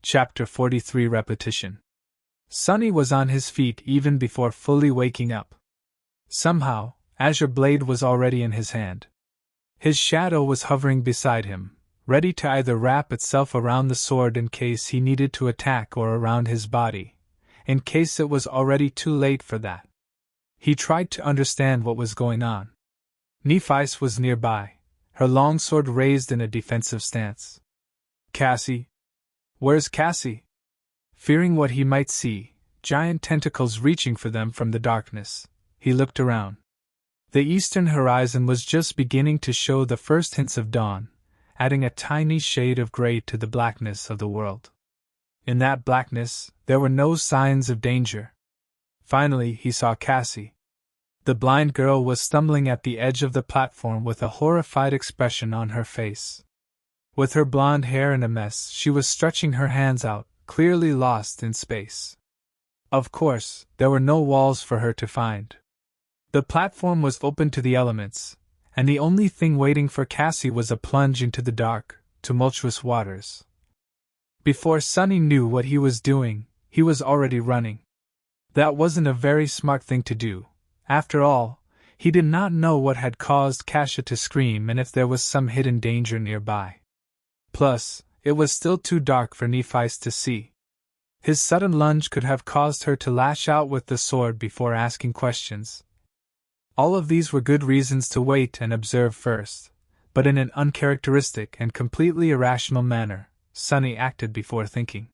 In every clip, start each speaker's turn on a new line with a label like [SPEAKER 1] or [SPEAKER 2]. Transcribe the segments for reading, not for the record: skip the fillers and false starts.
[SPEAKER 1] Chapter 43 Repetition. Sunny was on his feet even before fully waking up. Somehow, Azure Blade was already in his hand. His shadow was hovering beside him, ready to either wrap itself around the sword in case he needed to attack or around his body, in case it was already too late for that. He tried to understand what was going on. Nephice was nearby, her long sword raised in a defensive stance. Cassie? Where's Cassie? Fearing what he might see, giant tentacles reaching for them from the darkness, he looked around. The eastern horizon was just beginning to show the first hints of dawn, adding a tiny shade of gray to the blackness of the world. In that blackness, there were no signs of danger. Finally, he saw Cassie. The blind girl was stumbling at the edge of the platform with a horrified expression on her face. With her blonde hair in a mess, she was stretching her hands out, clearly lost in space. Of course, there were no walls for her to find. The platform was open to the elements, and the only thing waiting for Cassie was a plunge into the dark, tumultuous waters. Before Sunny knew what he was doing, he was already running. That wasn't a very smart thing to do. After all, he did not know what had caused Kasia to scream and if there was some hidden danger nearby. Plus, it was still too dark for Nephice to see. His sudden lunge could have caused her to lash out with the sword before asking questions. All of these were good reasons to wait and observe first, but in an uncharacteristic and completely irrational manner, Sunny acted before thinking.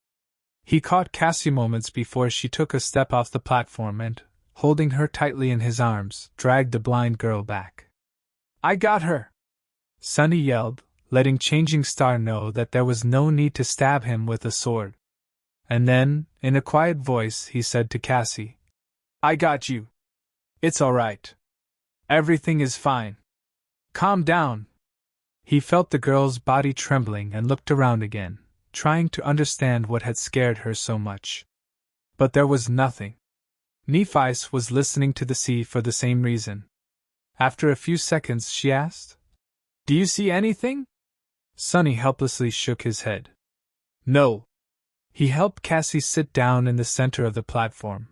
[SPEAKER 1] He caught Cassie moments before she took a step off the platform and, holding her tightly in his arms, dragged the blind girl back. "I got her!" Sunny yelled, letting Changing Star know that there was no need to stab him with a sword. And then, in a quiet voice, he said to Cassie, "I got you. It's all right. Everything is fine. Calm down." He felt the girl's body trembling and looked around again, trying to understand what had scared her so much. But there was nothing. Nephice was listening to the sea for the same reason. After a few seconds, she asked, "Do you see anything?" Sunny helplessly shook his head. "No." He helped Cassie sit down in the center of the platform.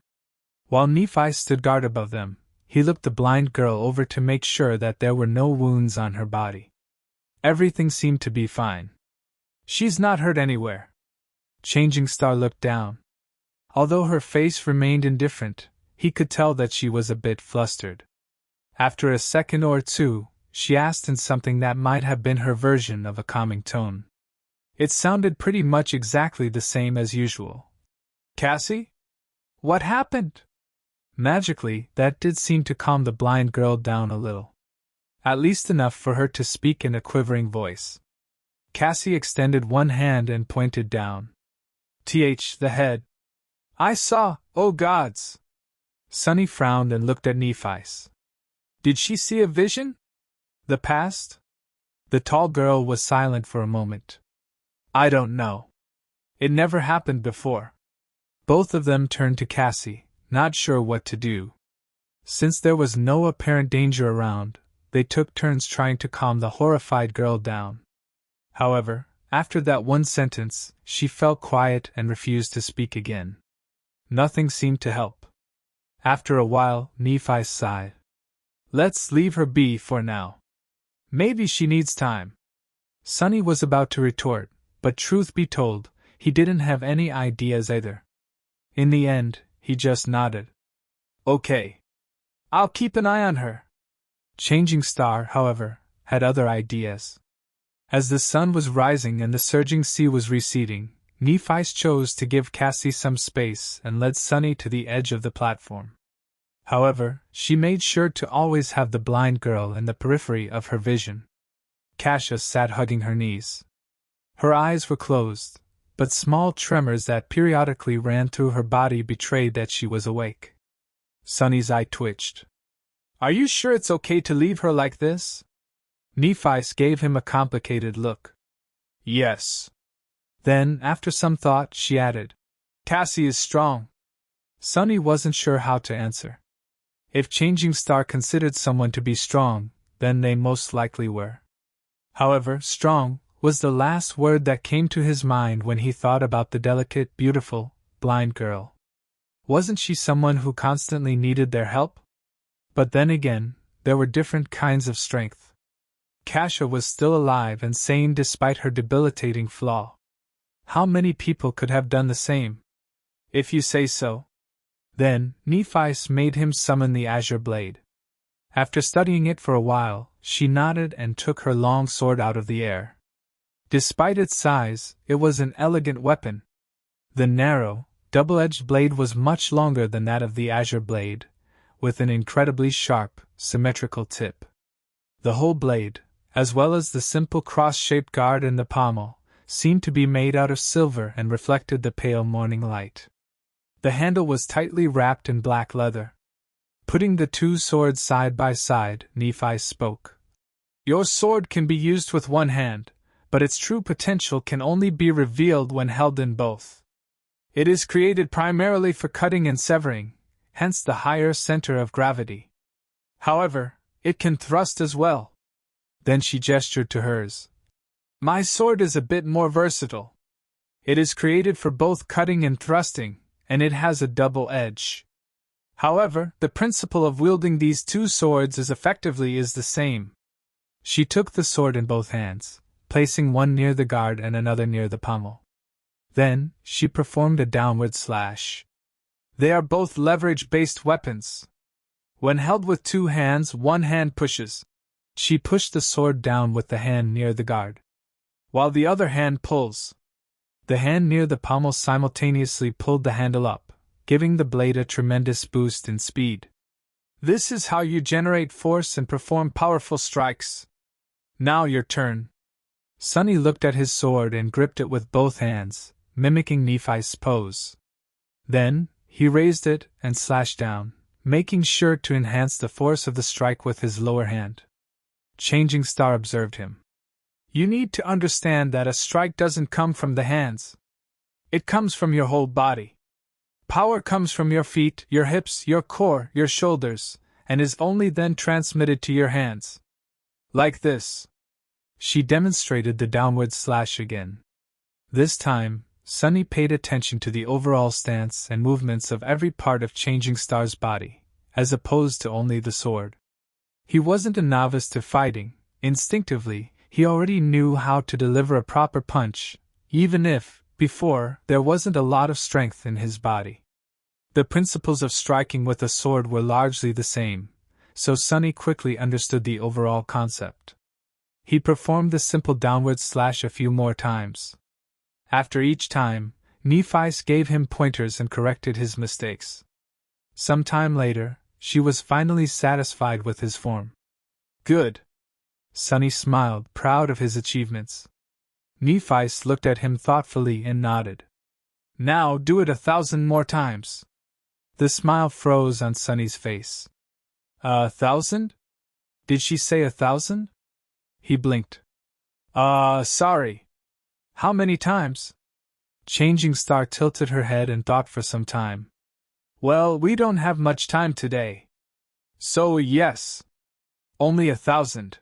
[SPEAKER 1] While Nephice stood guard above them, he looked the blind girl over to make sure that there were no wounds on her body. Everything seemed to be fine. "She's not hurt anywhere." Changing Star looked down. Although her face remained indifferent, he could tell that she was a bit flustered. After a second or two, she asked in something that might have been her version of a calming tone. It sounded pretty much exactly the same as usual. "Cassie? What happened?" Magically, that did seem to calm the blind girl down a little. At least enough for her to speak in a quivering voice. Cassie extended one hand and pointed down. The head. "I saw, oh gods!" Sunny frowned and looked at Nephice. "Did she see a vision? The past?" The tall girl was silent for a moment. "I don't know. It never happened before." Both of them turned to Cassie, not sure what to do. Since there was no apparent danger around, they took turns trying to calm the horrified girl down. However, after that one sentence, she fell quiet and refused to speak again. Nothing seemed to help. After a while, Nephice sighed. "Let's leave her be for now. Maybe she needs time." Sunny was about to retort, but truth be told, he didn't have any ideas either. In the end, he just nodded. "Okay. I'll keep an eye on her." Changing Star, however, had other ideas. As the sun was rising and the surging sea was receding, Nephice chose to give Cassie some space and led Sunny to the edge of the platform. However, she made sure to always have the blind girl in the periphery of her vision. Kasia sat hugging her knees. Her eyes were closed, but small tremors that periodically ran through her body betrayed that she was awake. Sunny's eye twitched. "Are you sure it's okay to leave her like this?" Nephice gave him a complicated look. "Yes." Then, after some thought, she added, "Cassie is strong." Sunny wasn't sure how to answer. If Changing Star considered someone to be strong, then they most likely were. However, strong was the last word that came to his mind when he thought about the delicate, beautiful, blind girl. Wasn't she someone who constantly needed their help? But then again, there were different kinds of strength. Kasia was still alive and sane despite her debilitating flaw. How many people could have done the same? If you say so. Then, Nephi made him summon the azure blade. After studying it for a while, she nodded and took her long sword out of the air. Despite its size, it was an elegant weapon. The narrow, double-edged blade was much longer than that of the azure blade, with an incredibly sharp, symmetrical tip. The whole blade, as well as the simple cross-shaped guard in the pommel, seemed to be made out of silver and reflected the pale morning light. The handle was tightly wrapped in black leather. Putting the two swords side by side, Nephi spoke. Your sword can be used with one hand, but its true potential can only be revealed when held in both. It is created primarily for cutting and severing, hence the higher center of gravity. However, it can thrust as well. Then she gestured to hers. My sword is a bit more versatile. It is created for both cutting and thrusting, and it has a double edge. However, the principle of wielding these two swords is the same. She took the sword in both hands, placing one near the guard and another near the pommel. Then, she performed a downward slash. They are both leverage-based weapons. When held with two hands, one hand pushes. She pushed the sword down with the hand near the guard, while the other hand pulls. The hand near the pommel simultaneously pulled the handle up, giving the blade a tremendous boost in speed. This is how you generate force and perform powerful strikes. Now your turn. Sunny looked at his sword and gripped it with both hands, mimicking Nephi's pose. Then, he raised it and slashed down, making sure to enhance the force of the strike with his lower hand. Changing Star observed him. You need to understand that a strike doesn't come from the hands. It comes from your whole body. Power comes from your feet, your hips, your core, your shoulders, and is only then transmitted to your hands. Like this. She demonstrated the downward slash again. This time, Sunny paid attention to the overall stance and movements of every part of Changing Star's body, as opposed to only the sword. He wasn't a novice to fighting. Instinctively, he already knew how to deliver a proper punch, even if, before, there wasn't a lot of strength in his body. The principles of striking with a sword were largely the same, so Sunny quickly understood the overall concept. He performed the simple downward slash a few more times. After each time, Nephi gave him pointers and corrected his mistakes. Some time later, she was finally satisfied with his form. Good. Sunny smiled, proud of his achievements. Nephi looked at him thoughtfully and nodded. Now do it 1,000 more times. The smile froze on Sunny's face. 1,000? Did she say 1,000? He blinked. Sorry. How many times? Changing Star tilted her head and thought for some time. Well, we don't have much time today. So yes. Only 1,000.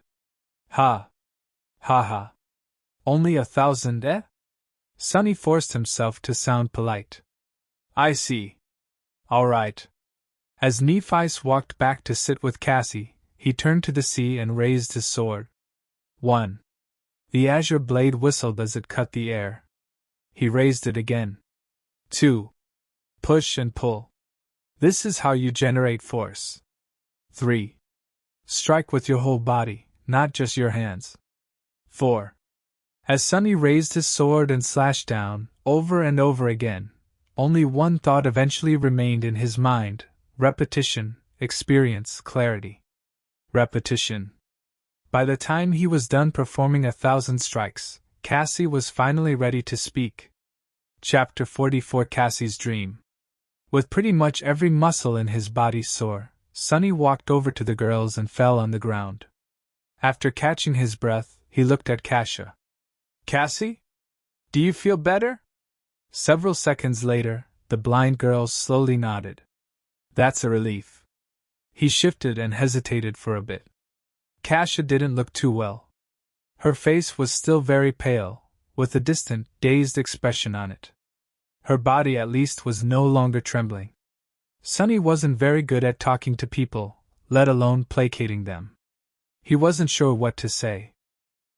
[SPEAKER 1] Ha. Ha ha. Only 1,000, eh? Sunny forced himself to sound polite. I see. All right. As Nephi walked back to sit with Cassie, he turned to the sea and raised his sword. 1. The azure blade whistled as it cut the air. He raised it again. 2. Push and pull. This is how you generate force. 3. Strike with your whole body, not just your hands. 4. As Sunny raised his sword and slashed down, over and over again, only one thought eventually remained in his mind: repetition, experience, clarity. Repetition. By the time he was done performing 1,000 strikes, Cassie was finally ready to speak. Chapter 44: Cassie's Dream. With pretty much every muscle in his body sore, Sunny walked over to the girls and fell on the ground. After catching his breath, he looked at Kasia. Cassie? Do you feel better? Several seconds later, the blind girl slowly nodded. That's a relief. He shifted and hesitated for a bit. Kasia didn't look too well. Her face was still very pale, with a distant, dazed expression on it. Her body at least was no longer trembling. Sonny wasn't very good at talking to people, let alone placating them. He wasn't sure what to say.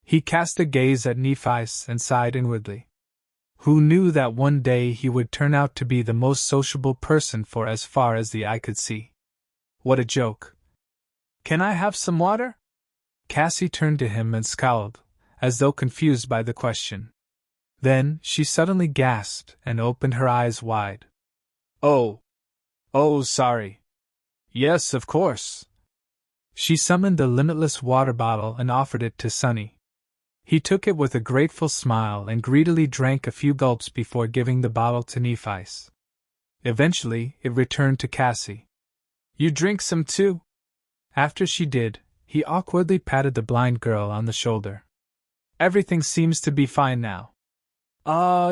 [SPEAKER 1] He cast a gaze at Nephi and sighed inwardly. Who knew that one day he would turn out to be the most sociable person for as far as the eye could see? What a joke. Can I have some water? Cassie turned to him and scowled, as though confused by the question. Then she suddenly gasped and opened her eyes wide. Oh, sorry. Yes, of course. She summoned the limitless water bottle and offered it to Sonny. He took it with a grateful smile and greedily drank a few gulps before giving the bottle to Nephi. Eventually, it returned to Cassie. You drink some too? After she did, he awkwardly patted the blind girl on the shoulder. Everything seems to be fine now.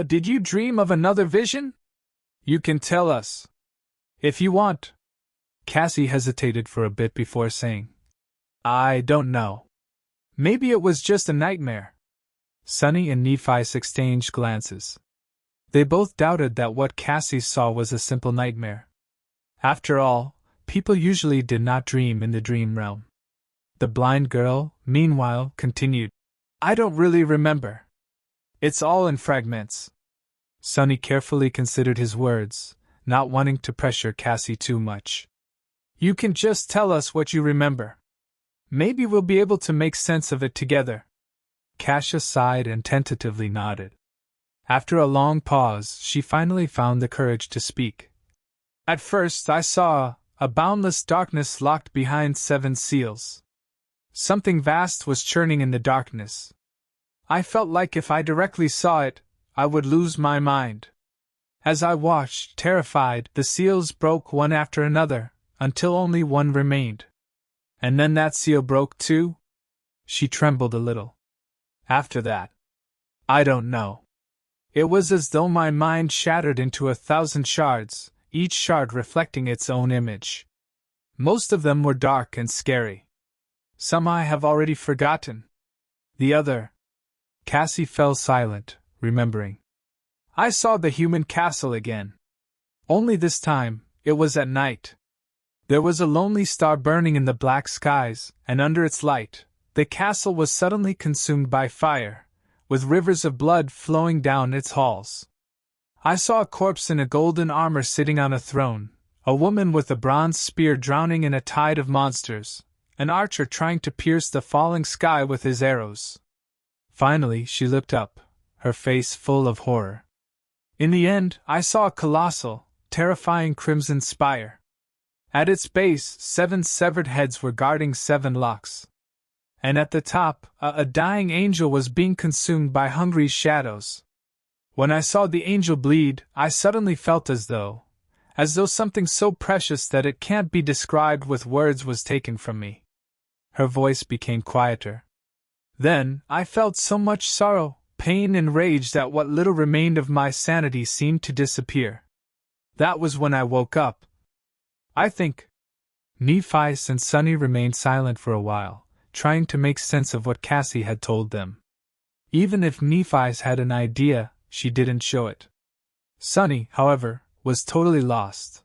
[SPEAKER 1] Did you dream of another vision? You can tell us. If you want. Cassie hesitated for a bit before saying. I don't know. Maybe it was just a nightmare. Sonny and Nephi exchanged glances. They both doubted that what Cassie saw was a simple nightmare. After all, people usually did not dream in the dream realm. The blind girl, meanwhile, continued. I don't really remember. It's all in fragments. Sonny carefully considered his words, not wanting to pressure Cassie too much. You can just tell us what you remember. Maybe we'll be able to make sense of it together. Kasia sighed and tentatively nodded. After a long pause, she finally found the courage to speak. At first I saw a boundless darkness locked behind 7 seals. Something vast was churning in the darkness. I felt like if I directly saw it, I would lose my mind. As I watched, terrified, the seals broke one after another, until only one remained. And then that seal broke too? She trembled a little. After that, I don't know. It was as though my mind shattered into 1,000 shards, each shard reflecting its own image. Most of them were dark and scary. Some I have already forgotten. The other. Cassie fell silent, remembering. I saw the human castle again. Only this time, it was at night. There was a lonely star burning in the black skies, and under its light, the castle was suddenly consumed by fire, with rivers of blood flowing down its halls. I saw a corpse in a golden armor sitting on a throne, a woman with a bronze spear drowning in a tide of monsters, an archer trying to pierce the falling sky with his arrows. Finally, she looked up, her face full of horror. In the end, I saw a colossal, terrifying crimson spire. At its base, 7 severed heads were guarding 7 locks. And at the top, a dying angel was being consumed by hungry shadows. When I saw the angel bleed, I suddenly felt as though something so precious that it can't be described with words was taken from me. Her voice became quieter. Then, I felt so much sorrow, pain and rage that what little remained of my sanity seemed to disappear. That was when I woke up. I think. Nephi and Sonny remained silent for a while, trying to make sense of what Cassie had told them. Even if Nephi had an idea, she didn't show it. Sonny, however, was totally lost.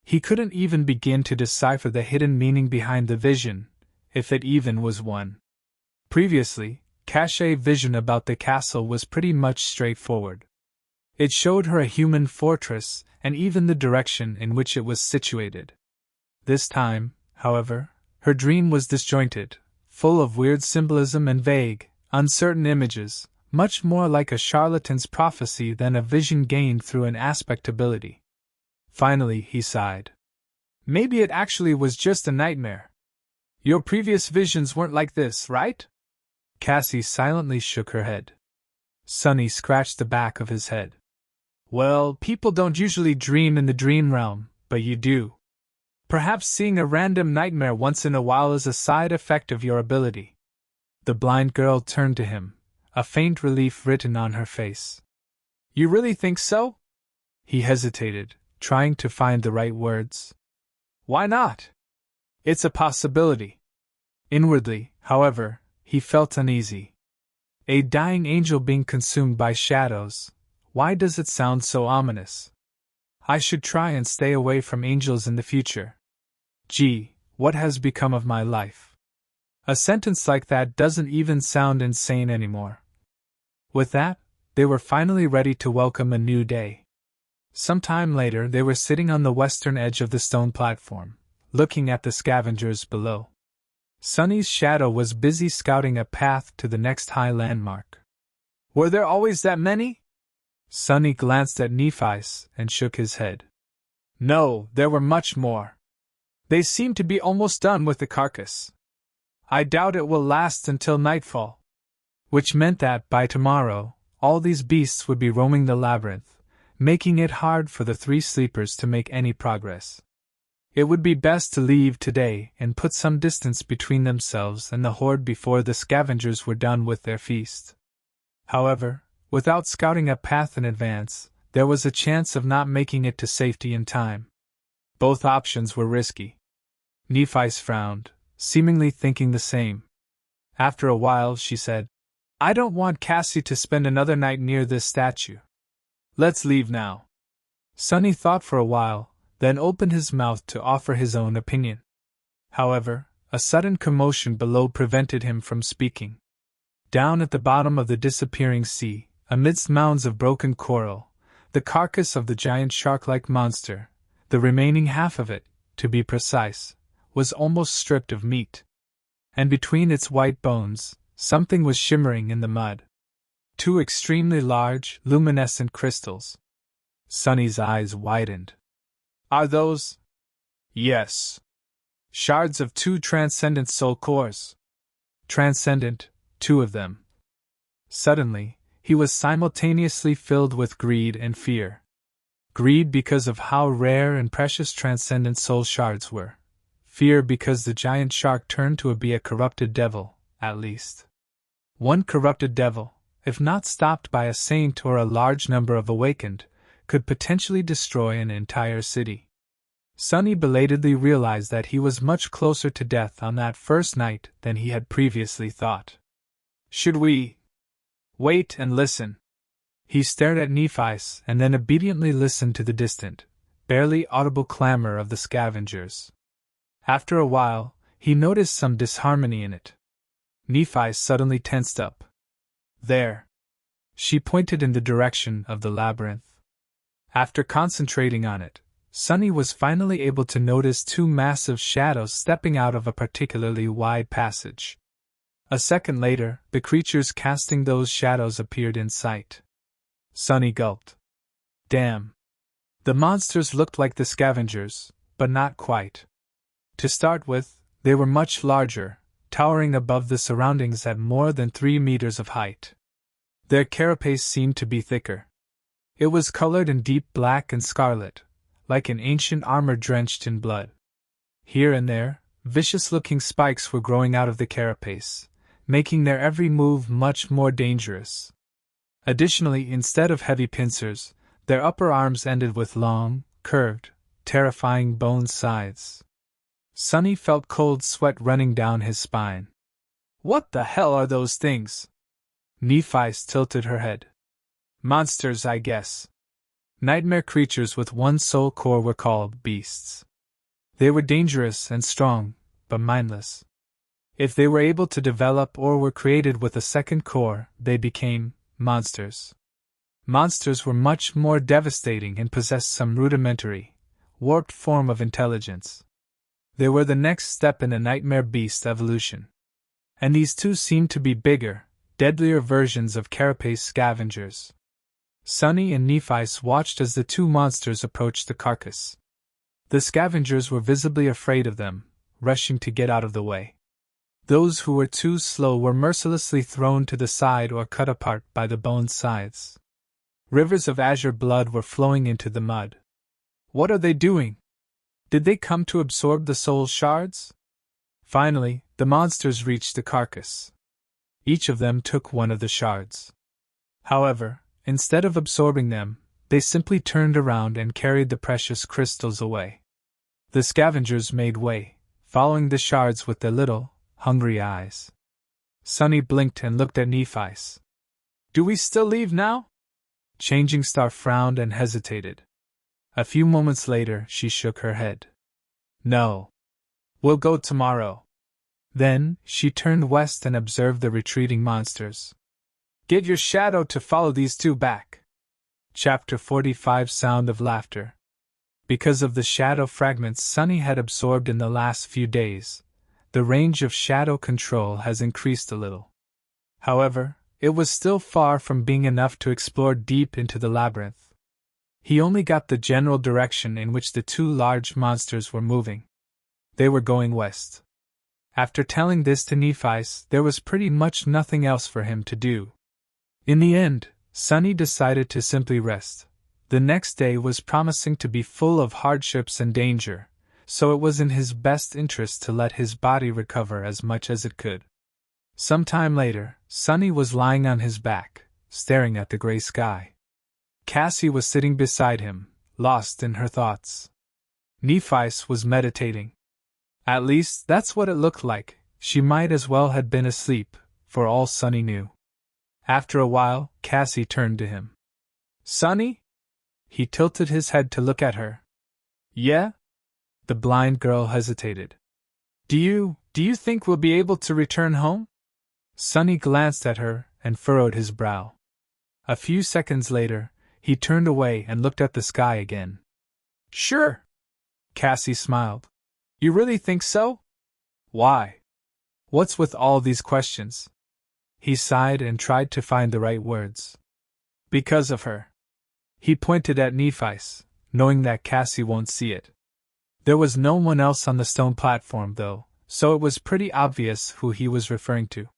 [SPEAKER 1] He couldn't even begin to decipher the hidden meaning behind the vision, if it even was one. Previously, Kasia's vision about the castle was pretty much straightforward. It showed her a human fortress, and even the direction in which it was situated. This time, however, her dream was disjointed, full of weird symbolism and vague, uncertain images, much more like a charlatan's prophecy than a vision gained through an aspect ability. Finally, he sighed. Maybe it actually was just a nightmare. Your previous visions weren't like this, right? Cassie silently shook her head. Sonny scratched the back of his head. Well, people don't usually dream in the dream realm, but you do. Perhaps seeing a random nightmare once in a while is a side effect of your ability. The blind girl turned to him, a faint relief written on her face. You really think so? He hesitated, trying to find the right words. Why not? It's a possibility. Inwardly, however, he felt uneasy. A dying angel being consumed by shadows. Why does it sound so ominous? I should try and stay away from angels in the future. Gee, what has become of my life? A sentence like that doesn't even sound insane anymore. With that, they were finally ready to welcome a new day. Some time later, they were sitting on the western edge of the stone platform, looking at the scavengers below. Sunny's shadow was busy scouting a path to the next high landmark. Were there always that many? Sunny glanced at Nephi's and shook his head. No, there were much more. They seem to be almost done with the carcass. I doubt it will last until nightfall. Which meant that, by tomorrow, all these beasts would be roaming the labyrinth, making it hard for the three sleepers to make any progress. It would be best to leave today and put some distance between themselves and the horde before the scavengers were done with their feast. However, without scouting a path in advance, there was a chance of not making it to safety in time. Both options were risky. Nephi's frowned, seemingly thinking the same. After a while, she said, I don't want Cassie to spend another night near this statue. Let's leave now. Sunny thought for a while, then opened his mouth to offer his own opinion. However, a sudden commotion below prevented him from speaking. Down at the bottom of the disappearing sea, amidst mounds of broken coral, the carcass of the giant shark-like monster, the remaining half of it, to be precise, was almost stripped of meat. And between its white bones, something was shimmering in the mud. Two extremely large, luminescent crystals. Sunny's eyes widened. Are those? Yes. Shards of two transcendent soul cores. Transcendent, two of them. Suddenly, he was simultaneously filled with greed and fear. Greed because of how rare and precious transcendent soul shards were. Fear because the giant shark turned to be a corrupted devil, at least. One corrupted devil, if not stopped by a saint or a large number of awakened, could potentially destroy an entire city. Sunny belatedly realized that he was much closer to death on that first night than he had previously thought. Should we wait and listen? He stared at Nephi's and then obediently listened to the distant, barely audible clamor of the scavengers. After a while, he noticed some disharmony in it. Nephi suddenly tensed up. There. She pointed in the direction of the labyrinth. After concentrating on it, Sunny was finally able to notice two massive shadows stepping out of a particularly wide passage. A second later, the creatures casting those shadows appeared in sight. Sunny gulped. Damn. The monsters looked like the scavengers, but not quite. To start with, they were much larger, towering above the surroundings at more than 3 meters of height. Their carapace seemed to be thicker. It was colored in deep black and scarlet, like an ancient armor drenched in blood. Here and there, vicious-looking spikes were growing out of the carapace, making their every move much more dangerous. Additionally, instead of heavy pincers, their upper arms ended with long, curved, terrifying bone scythes. Sunny felt cold sweat running down his spine. What the hell are those things? Nephi tilted her head. Monsters, I guess. Nightmare creatures with one soul core were called beasts. They were dangerous and strong, but mindless. If they were able to develop or were created with a second core, they became monsters. Monsters were much more devastating and possessed some rudimentary, warped form of intelligence. They were the next step in the nightmare beast evolution. And these two seemed to be bigger, deadlier versions of carapace scavengers. Sunny and Nephi watched as the two monsters approached the carcass. The scavengers were visibly afraid of them, rushing to get out of the way. Those who were too slow were mercilessly thrown to the side or cut apart by the bone scythes. Rivers of azure blood were flowing into the mud. What are they doing? Did they come to absorb the soul shards? Finally, the monsters reached the carcass. Each of them took one of the shards. However, instead of absorbing them, they simply turned around and carried the precious crystals away. The scavengers made way, following the shards with their little, hungry eyes. Sunny blinked and looked at Nephi's. Do we still leave now? Changing Star frowned and hesitated. A few moments later, she shook her head. No. We'll go tomorrow. Then, she turned west and observed the retreating monsters. Get your shadow to follow these two back. Chapter 45 Sound of Laughter. Because of the shadow fragments Sunny had absorbed in the last few days, the range of shadow control has increased a little. However, it was still far from being enough to explore deep into the labyrinth. He only got the general direction in which the two large monsters were moving. They were going west. After telling this to Nephi's, there was pretty much nothing else for him to do. In the end, Sunny decided to simply rest. The next day was promising to be full of hardships and danger, so it was in his best interest to let his body recover as much as it could. Some time later, Sunny was lying on his back, staring at the gray sky. Cassie was sitting beside him, lost in her thoughts. Nephi's was meditating. At least, that's what it looked like. She might as well have been asleep, for all Sunny knew. After a while, Cassie turned to him. Sunny? He tilted his head to look at her. Yeah? The blind girl hesitated. Do you think we'll be able to return home? Sunny glanced at her and furrowed his brow. A few seconds later, he turned away and looked at the sky again. Sure. Cassie smiled. You really think so? Why? What's with all these questions? He sighed and tried to find the right words. Because of her. He pointed at Nephi's, knowing that Cassie won't see it. There was no one else on the stone platform, though, so it was pretty obvious who he was referring to.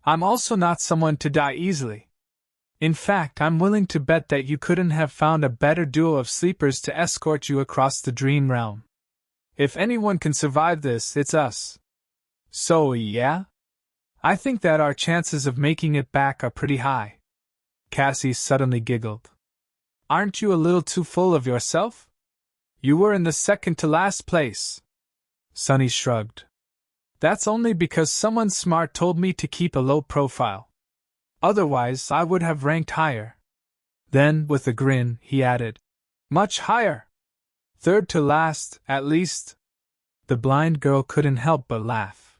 [SPEAKER 1] I'm also not someone to die easily. In fact, I'm willing to bet that you couldn't have found a better duo of sleepers to escort you across the dream realm. If anyone can survive this, it's us. So, yeah? I think that our chances of making it back are pretty high. Cassie suddenly giggled. Aren't you a little too full of yourself? You were in the second to last place. Sunny shrugged. That's only because someone smart told me to keep a low profile. Otherwise, I would have ranked higher. Then, with a grin, he added, Much higher. Third to last, at least. The blind girl couldn't help but laugh.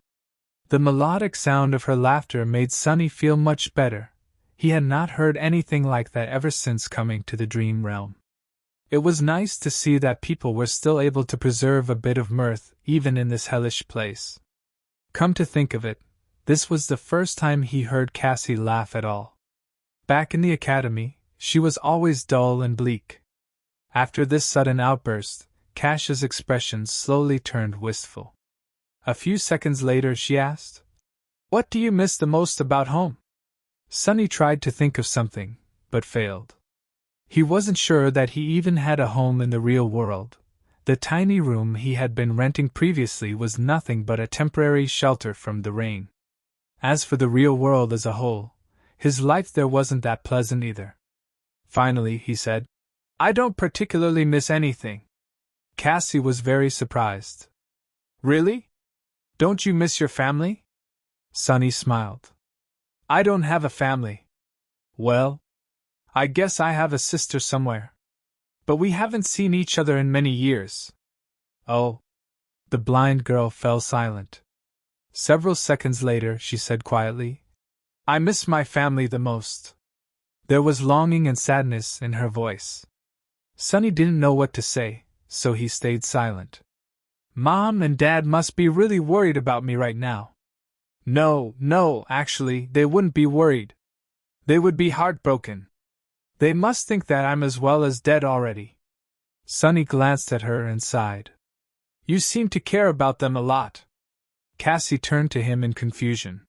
[SPEAKER 1] The melodic sound of her laughter made Sunny feel much better. He had not heard anything like that ever since coming to the dream realm. It was nice to see that people were still able to preserve a bit of mirth, even in this hellish place. Come to think of it, this was the first time he heard Cassie laugh at all. Back in the academy, she was always dull and bleak. After this sudden outburst, Cash's expression slowly turned wistful. A few seconds later she asked, What do you miss the most about home? Sunny tried to think of something, but failed. He wasn't sure that he even had a home in the real world. The tiny room he had been renting previously was nothing but a temporary shelter from the rain. As for the real world as a whole, his life there wasn't that pleasant either. Finally, he said, I don't particularly miss anything. Cassie was very surprised. Really? Don't you miss your family? Sunny smiled. I don't have a family. Well, I guess I have a sister somewhere. But we haven't seen each other in many years. Oh. The blind girl fell silent. Several seconds later, she said quietly, I miss my family the most. There was longing and sadness in her voice. Sunny didn't know what to say, so he stayed silent. Mom and Dad must be really worried about me right now. No, actually, they wouldn't be worried. They would be heartbroken. They must think that I'm as well as dead already. Sunny glanced at her and sighed. You seem to care about them a lot. Cassie turned to him in confusion.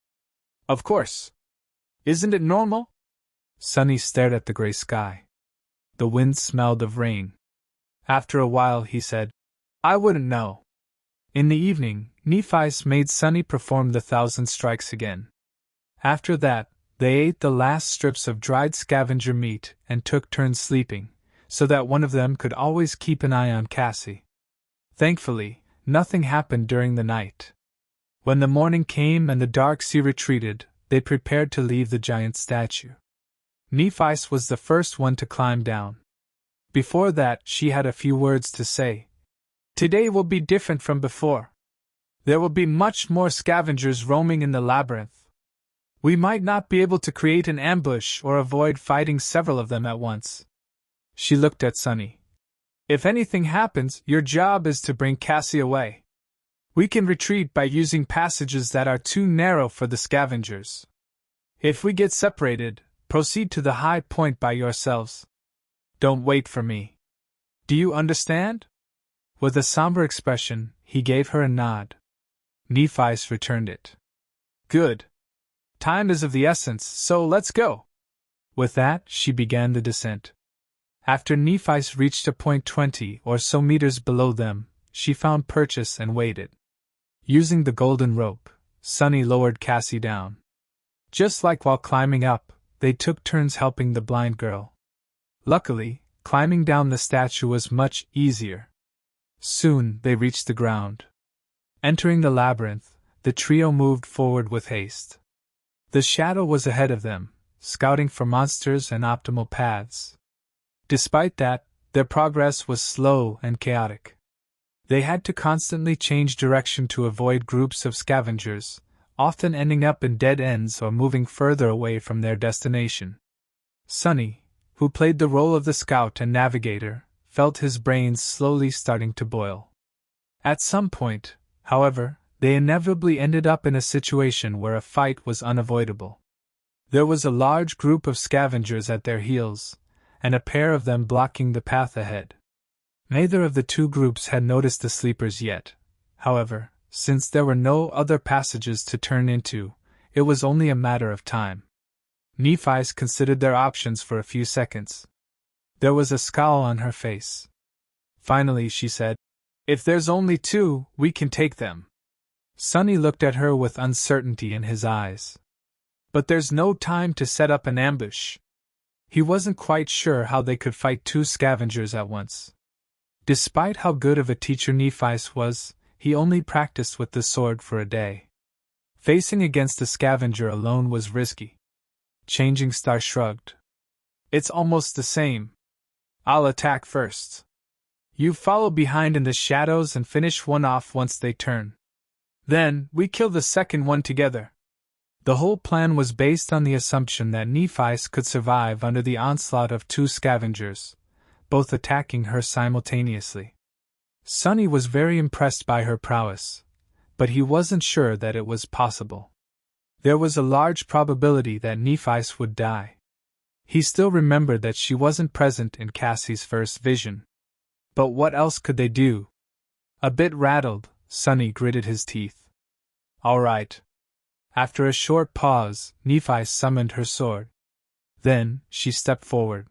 [SPEAKER 1] Of course. Isn't it normal? Sunny stared at the gray sky. The wind smelled of rain. After a while he said, I wouldn't know. In the evening, Nephi's made Sunny perform the 1,000 strikes again. After that, they ate the last strips of dried scavenger meat and took turns sleeping, so that one of them could always keep an eye on Cassie. Thankfully, nothing happened during the night. When the morning came and the dark sea retreated, they prepared to leave the giant statue. Nephi's was the first one to climb down. Before that, she had a few words to say. Today will be different from before. There will be much more scavengers roaming in the labyrinth. We might not be able to create an ambush or avoid fighting several of them at once. She looked at Sunny. If anything happens, your job is to bring Cassie away. We can retreat by using passages that are too narrow for the scavengers. If we get separated, proceed to the high point by yourselves. Don't wait for me. Do you understand? With a somber expression, he gave her a nod. Nephi's returned it. Good. Time is of the essence, so let's go. With that, she began the descent. After Nephi's reached a point 20 or so meters below them, she found Purchase and waited. Using the golden rope, Sunny lowered Cassie down. Just like while climbing up, they took turns helping the blind girl. Luckily, climbing down the statue was much easier. Soon they reached the ground. Entering the labyrinth, the trio moved forward with haste. The shadow was ahead of them, scouting for monsters and optimal paths. Despite that, their progress was slow and chaotic. They had to constantly change direction to avoid groups of scavengers, often ending up in dead ends or moving further away from their destination. Sunny, who played the role of the scout and navigator, felt his brains slowly starting to boil. At some point, however, they inevitably ended up in a situation where a fight was unavoidable. There was a large group of scavengers at their heels, and a pair of them blocking the path ahead. Neither of the two groups had noticed the sleepers yet. However, since there were no other passages to turn into, it was only a matter of time. Nephi's considered their options for a few seconds. There was a scowl on her face. Finally, she said, "If there's only two, we can take them." Sunny looked at her with uncertainty in his eyes. But there's no time to set up an ambush. He wasn't quite sure how they could fight two scavengers at once. Despite how good of a teacher Nephi's was, he only practiced with the sword for a day. Facing against a scavenger alone was risky. Changing Star shrugged. "It's almost the same. I'll attack first. You follow behind in the shadows and finish one off once they turn. Then, we kill the second one together." The whole plan was based on the assumption that Nephi's could survive under the onslaught of two scavengers, both attacking her simultaneously. Sunny was very impressed by her prowess, but he wasn't sure that it was possible. There was a large probability that Nephi's would die. He still remembered that she wasn't present in Cassie's first vision. But what else could they do? A bit rattled, Sunny gritted his teeth. "All right." After a short pause, Nephi summoned her sword. Then, she stepped forward.